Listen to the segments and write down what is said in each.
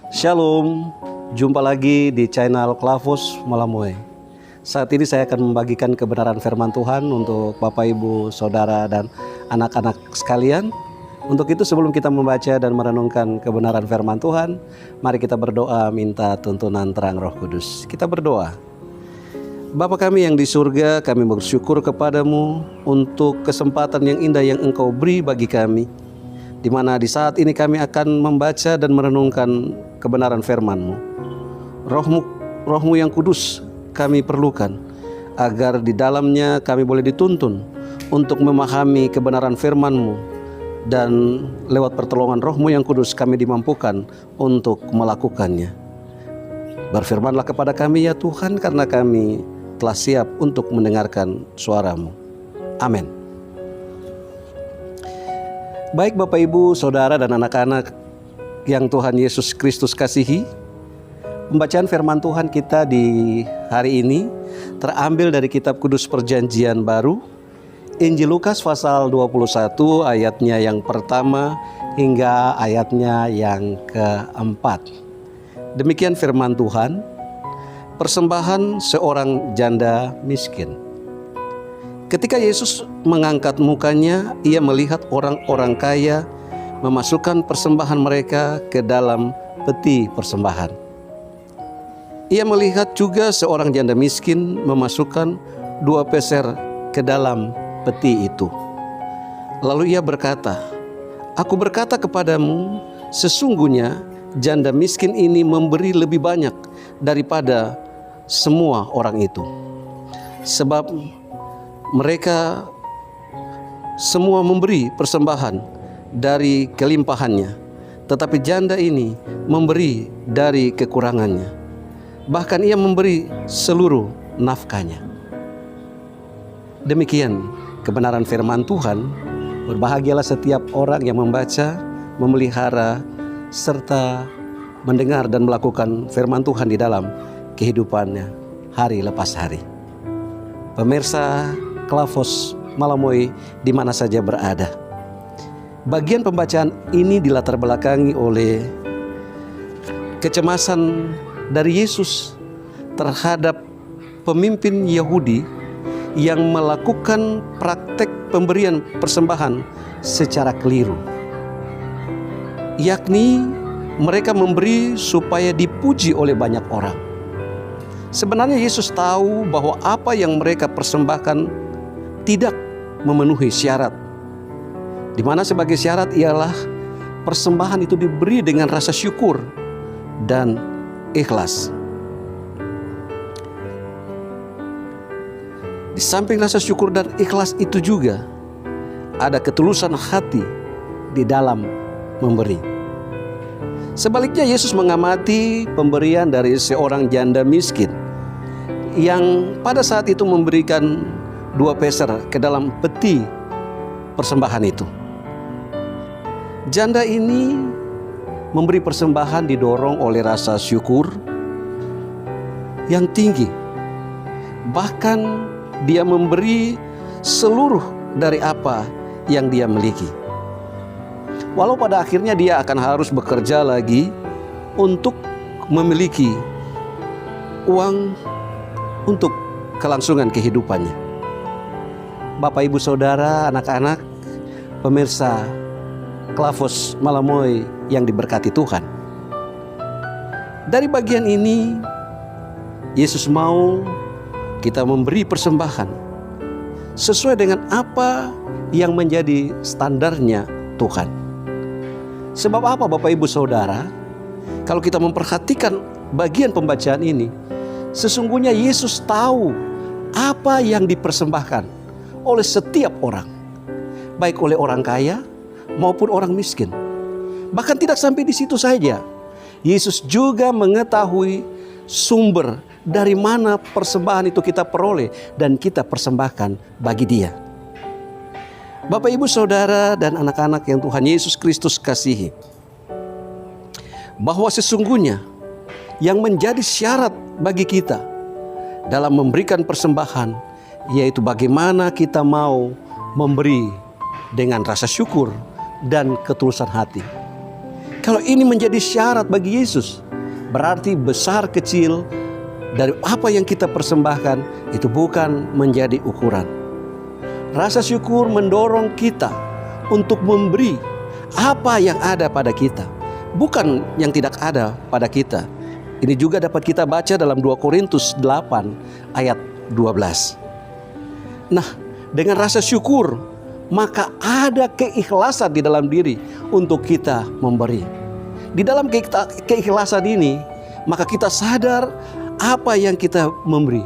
Shalom, jumpa lagi di channel Klavos Malamoy. Saat ini saya akan membagikan kebenaran firman Tuhan untuk Bapak, Ibu, Saudara, dan anak-anak sekalian. Untuk itu sebelum kita membaca dan merenungkan kebenaran firman Tuhan, mari kita berdoa minta tuntunan terang Roh Kudus. Kita berdoa. Bapa kami yang di surga, kami bersyukur kepadamu untuk kesempatan yang indah yang Engkau beri bagi kami, di mana di saat ini kami akan membaca dan merenungkan kebenaran firman-Mu. Roh-Mu yang kudus kami perlukan, agar di dalamnya kami boleh dituntun untuk memahami kebenaran firman-Mu, dan lewat pertolongan Roh-Mu yang kudus kami dimampukan untuk melakukannya. Berfirmanlah kepada kami ya Tuhan, karena kami telah siap untuk mendengarkan suara-Mu. Amin. Baik Bapak, Ibu, Saudara, dan anak-anak yang Tuhan Yesus Kristus kasihi, pembacaan firman Tuhan kita di hari ini terambil dari kitab Kudus Perjanjian Baru, Injil Lukas pasal 21 ayatnya yang pertama hingga ayatnya yang keempat. Demikian firman Tuhan. Persembahan seorang janda miskin. Ketika Yesus mengangkat mukanya, ia melihat orang-orang kaya memasukkan persembahan mereka ke dalam peti persembahan. Ia melihat juga seorang janda miskin memasukkan 2 peser ke dalam peti itu. Lalu ia berkata, "Aku berkata kepadamu, sesungguhnya janda miskin ini memberi lebih banyak daripada semua orang itu. Sebab mereka semua memberi persembahan dari kelimpahannya, tetapi janda ini memberi dari kekurangannya. Bahkan ia memberi seluruh nafkahnya." Demikian kebenaran firman Tuhan. Berbahagialah setiap orang yang membaca, memelihara, serta mendengar dan melakukan firman Tuhan di dalam kehidupannya hari lepas hari. Pemirsa Klavos Malamoy di mana saja berada, bagian pembacaan ini dilatar belakangi oleh kecemasan dari Yesus terhadap pemimpin Yahudi yang melakukan praktek pemberian persembahan secara keliru, yakni mereka memberi supaya dipuji oleh banyak orang. Sebenarnya Yesus tahu bahwa apa yang mereka persembahkan tidak memenuhi syarat, di mana sebagai syarat ialah persembahan itu diberi dengan rasa syukur dan ikhlas. Di samping rasa syukur dan ikhlas itu juga ada ketulusan hati di dalam memberi. Sebaliknya Yesus mengamati pemberian dari seorang janda miskin yang pada saat itu memberikan 2 peser ke dalam peti persembahan itu. Janda ini memberi persembahan didorong oleh rasa syukur yang tinggi. Bahkan dia memberi seluruh dari apa yang dia miliki. Walau pada akhirnya dia akan harus bekerja lagi untuk memiliki uang untuk kelangsungan kehidupannya. Bapak, Ibu, Saudara, anak-anak, pemirsa Klavos Malamoy yang diberkati Tuhan. Dari bagian ini, Yesus mau kita memberi persembahan sesuai dengan apa yang menjadi standarnya Tuhan. Sebab apa Bapak, Ibu, Saudara? Kalau kita memperhatikan bagian pembacaan ini, sesungguhnya Yesus tahu apa yang dipersembahkan oleh setiap orang, baik oleh orang kaya maupun orang miskin. Bahkan tidak sampai di situ saja, Yesus juga mengetahui sumber dari mana persembahan itu kita peroleh dan kita persembahkan bagi Dia. Bapak, Ibu, Saudara, dan anak-anak yang Tuhan Yesus Kristus kasihi, bahwa sesungguhnya yang menjadi syarat bagi kita dalam memberikan persembahan, yaitu bagaimana kita mau memberi dengan rasa syukur dan ketulusan hati. Kalau ini menjadi syarat bagi Yesus, berarti besar kecil dari apa yang kita persembahkan itu bukan menjadi ukuran. Rasa syukur mendorong kita untuk memberi apa yang ada pada kita, bukan yang tidak ada pada kita. Ini juga dapat kita baca dalam 2 Korintus 8 ayat 12. Nah, dengan rasa syukur, maka ada keikhlasan di dalam diri untuk kita memberi. Di dalam keikhlasan ini, maka kita sadar apa yang kita memberi,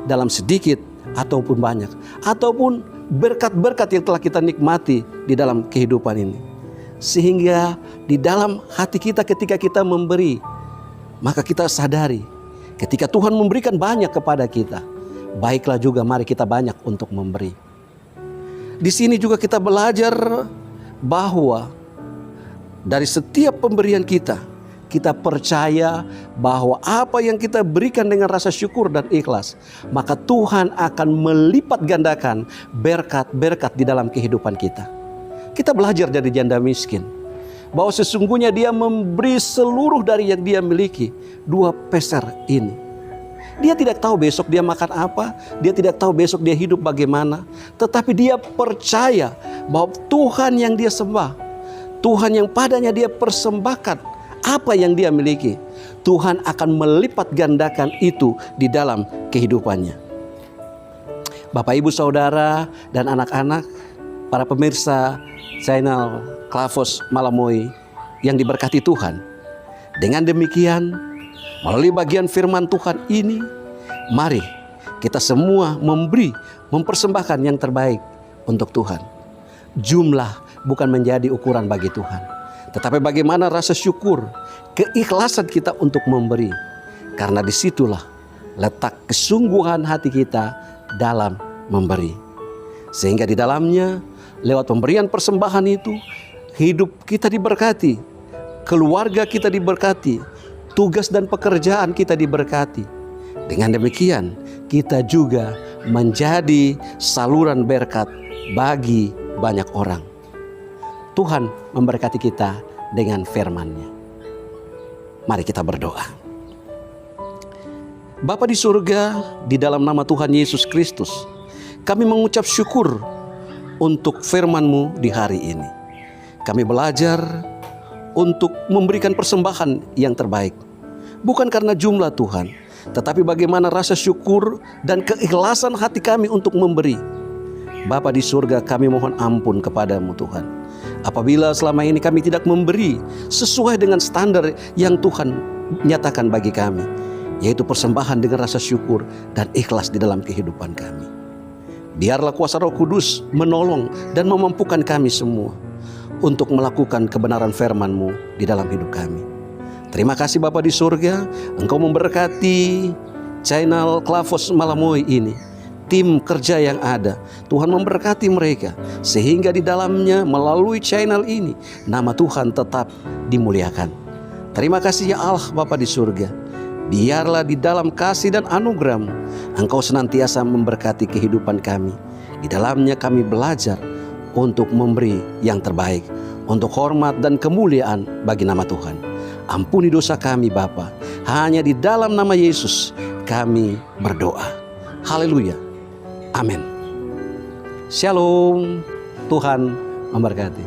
dalam sedikit ataupun banyak, ataupun berkat-berkat yang telah kita nikmati di dalam kehidupan ini. Sehingga di dalam hati kita ketika kita memberi, maka kita sadari ketika Tuhan memberikan banyak kepada kita, baiklah juga mari kita banyak untuk memberi. Di sini juga kita belajar bahwa dari setiap pemberian kita, kita percaya bahwa apa yang kita berikan dengan rasa syukur dan ikhlas, maka Tuhan akan melipat gandakan berkat-berkat di dalam kehidupan kita. Kita belajar dari janda miskin, bahwa sesungguhnya dia memberi seluruh dari yang dia miliki, 2 peser ini. Dia tidak tahu besok dia makan apa, dia tidak tahu besok dia hidup bagaimana. Tetapi dia percaya bahwa Tuhan yang dia sembah, Tuhan yang padanya dia persembahkan apa yang dia miliki, Tuhan akan melipat gandakan itu di dalam kehidupannya. Bapak, Ibu, Saudara, dan anak-anak, para pemirsa channel Klavos Malamoy yang diberkati Tuhan. Dengan demikian, melalui bagian firman Tuhan ini, mari kita semua mempersembahkan yang terbaik untuk Tuhan. Jumlah bukan menjadi ukuran bagi Tuhan, tetapi bagaimana rasa syukur, keikhlasan kita untuk memberi. Karena disitulah letak kesungguhan hati kita dalam memberi. Sehingga di dalamnya, lewat pemberian persembahan itu, hidup kita diberkati, keluarga kita diberkati, tugas dan pekerjaan kita diberkati. Dengan demikian, kita juga menjadi saluran berkat bagi banyak orang. Tuhan memberkati kita dengan firman-Nya. Mari kita berdoa. Bapa di surga, di dalam nama Tuhan Yesus Kristus, kami mengucap syukur untuk firman-Mu di hari ini. Kami belajar untuk memberikan persembahan yang terbaik. Bukan karena jumlah Tuhan, tetapi bagaimana rasa syukur dan keikhlasan hati kami untuk memberi. Bapa di surga, kami mohon ampun kepadamu Tuhan, apabila selama ini kami tidak memberi sesuai dengan standar yang Tuhan nyatakan bagi kami, yaitu persembahan dengan rasa syukur dan ikhlas di dalam kehidupan kami. Biarlah kuasa Roh Kudus menolong dan memampukan kami semua untuk melakukan kebenaran firman-Mu di dalam hidup kami. Terima kasih Bapa di surga, Engkau memberkati channel Klavos Malamoy ini, tim kerja yang ada. Tuhan memberkati mereka, sehingga di dalamnya melalui channel ini, nama Tuhan tetap dimuliakan. Terima kasih ya Allah Bapa di surga. Biarlah di dalam kasih dan anugerah-Mu, Engkau senantiasa memberkati kehidupan kami. Di dalamnya kami belajar untuk memberi yang terbaik, untuk hormat dan kemuliaan bagi nama Tuhan. Ampuni dosa kami Bapa, hanya di dalam nama Yesus kami berdoa. Haleluya. Amin. Shalom. Tuhan memberkati.